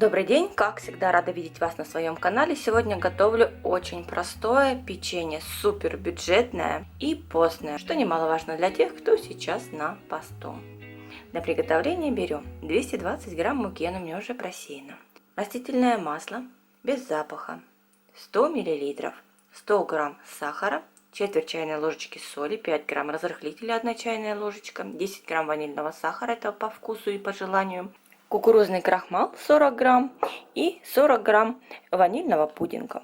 Добрый день! Как всегда, рада видеть вас на своем канале. Сегодня готовлю очень простое печенье, супер бюджетное и постное, что немаловажно для тех, кто сейчас на посту. Для приготовления берем 220 грамм муки, она у меня уже просеяна, растительное масло без запаха, 100 миллилитров, 100 грамм сахара, четверть чайной ложечки соли, 5 грамм разрыхлителя 1 чайная ложечка, 10 грамм ванильного сахара, это по вкусу и по желанию, кукурузный крахмал 40 грамм и 40 грамм ванильного пудинга.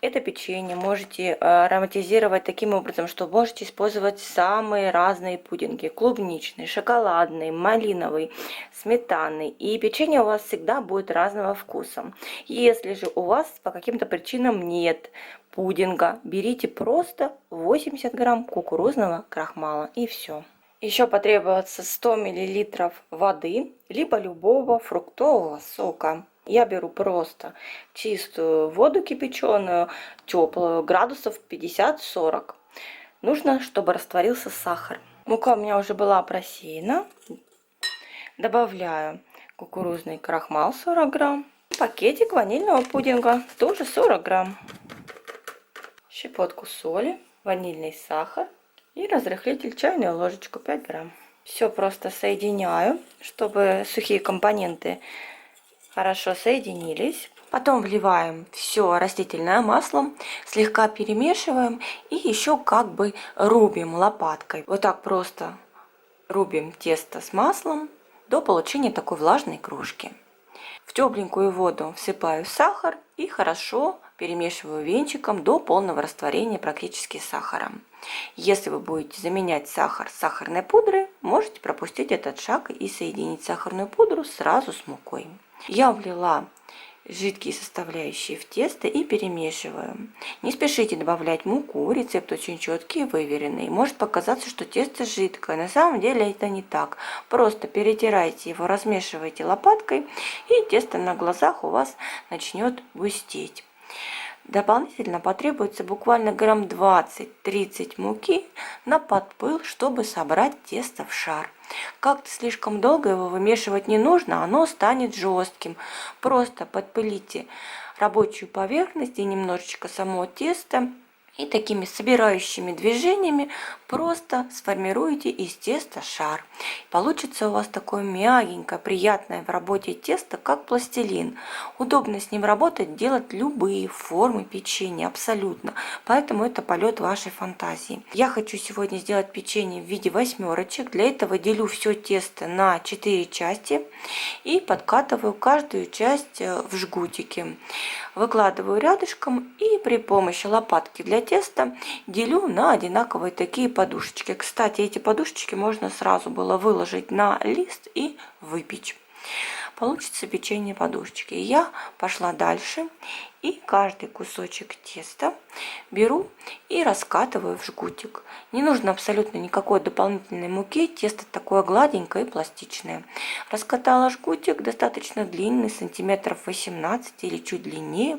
Это печенье можете ароматизировать таким образом, что можете использовать самые разные пудинги: клубничный, шоколадный, малиновый, сметанный. И печенье у вас всегда будет разного вкуса. Если же у вас по каким-то причинам нет пудинга, берите просто 80 грамм кукурузного крахмала и все. Еще потребуется 100 мл воды, либо любого фруктового сока. Я беру просто чистую воду кипяченую, теплую, градусов 50-40. Нужно, чтобы растворился сахар. Мука у меня уже была просеяна. Добавляю кукурузный крахмал 40 грамм. Пакетик ванильного пудинга, тоже 40 грамм. Щепотку соли, ванильный сахар. И разрыхлитель чайную ложечку 5 грамм. Все просто соединяю, чтобы сухие компоненты хорошо соединились. Потом вливаем все растительное масло, слегка перемешиваем и еще как бы рубим лопаткой. Вот так просто рубим тесто с маслом до получения такой влажной крошки. В тепленькую воду всыпаю сахар и хорошо перемешиваю венчиком до полного растворения практически сахара. Если вы будете заменять сахар сахарной пудрой, можете пропустить этот шаг и соединить сахарную пудру сразу с мукой. Я влила жидкие составляющие в тесто и перемешиваю. Не спешите добавлять муку, рецепт очень четкий и выверенный. Может показаться, что тесто жидкое, на самом деле это не так. Просто перетирайте его, размешивайте лопаткой, и тесто на глазах у вас начнет густеть. Дополнительно потребуется буквально грамм 20-30 муки на подпыл, чтобы собрать тесто в шар. Как-то слишком долго его вымешивать не нужно, оно станет жестким. Просто подпылите рабочую поверхность и немножечко само тесто. И такими собирающими движениями просто сформируете из теста шар. Получится у вас такое мягенькое, приятное в работе тесто, как пластилин. Удобно с ним работать, делать любые формы печенья, абсолютно. Поэтому это полет вашей фантазии. Я хочу сегодня сделать печенье в виде восьмерочек. Для этого делю все тесто на 4 части и подкатываю каждую часть в жгутики. Выкладываю рядышком и при помощи лопатки для теста делю на одинаковые такие подушечки. Кстати, эти подушечки можно сразу было выложить на лист и выпечь. Получится печенье подушечки. Я пошла дальше и каждый кусочек теста беру и раскатываю в жгутик. Не нужно абсолютно никакой дополнительной муки, тесто такое гладенькое и пластичное. Раскатала жгутик, достаточно длинный, сантиметров 18 или чуть длиннее.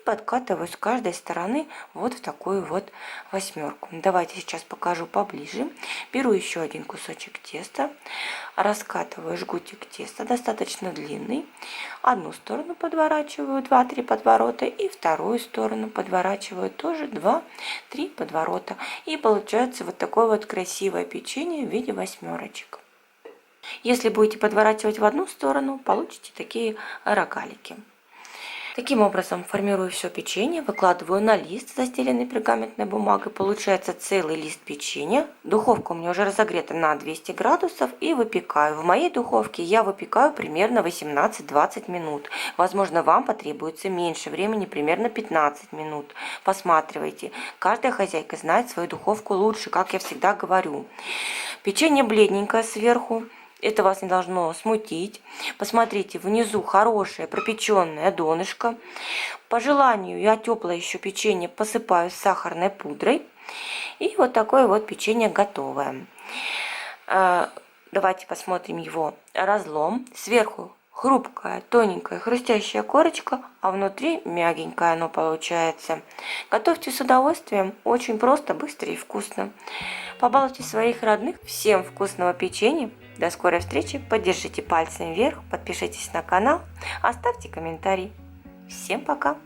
Подкатываю с каждой стороны вот в такую вот восьмерку. Давайте сейчас покажу поближе. Беру еще один кусочек теста, раскатываю жгутик теста, достаточно длинный. Одну сторону подворачиваю 2-3 подворота и вторую сторону подворачиваю тоже 2-3 подворота. И получается вот такое вот красивое печенье в виде восьмерочек. Если будете подворачивать в одну сторону, получите такие рогалики. Таким образом формирую все печенье, выкладываю на лист, застеленный пергаментной бумагой. Получается целый лист печенья. Духовка у меня уже разогрета на 200 градусов и выпекаю. В моей духовке я выпекаю примерно 18-20 минут. Возможно, вам потребуется меньше времени, примерно 15 минут. Посматривайте. Каждая хозяйка знает свою духовку лучше, как я всегда говорю. Печенье бледненькое сверху. Это вас не должно смутить. Посмотрите, внизу хорошее пропеченное донышко. По желанию я теплое еще печенье посыпаю сахарной пудрой. И вот такое вот печенье готовое. Давайте посмотрим его разлом. Сверху хрупкая, тоненькая, хрустящая корочка, а внутри мягенькое оно получается. Готовьте с удовольствием, очень просто, быстро и вкусно. Побалуйте своих родных, всем вкусного печенья До скорой встречи. Поддержите пальцем вверх, подпишитесь на канал, оставьте комментарий. Всем пока!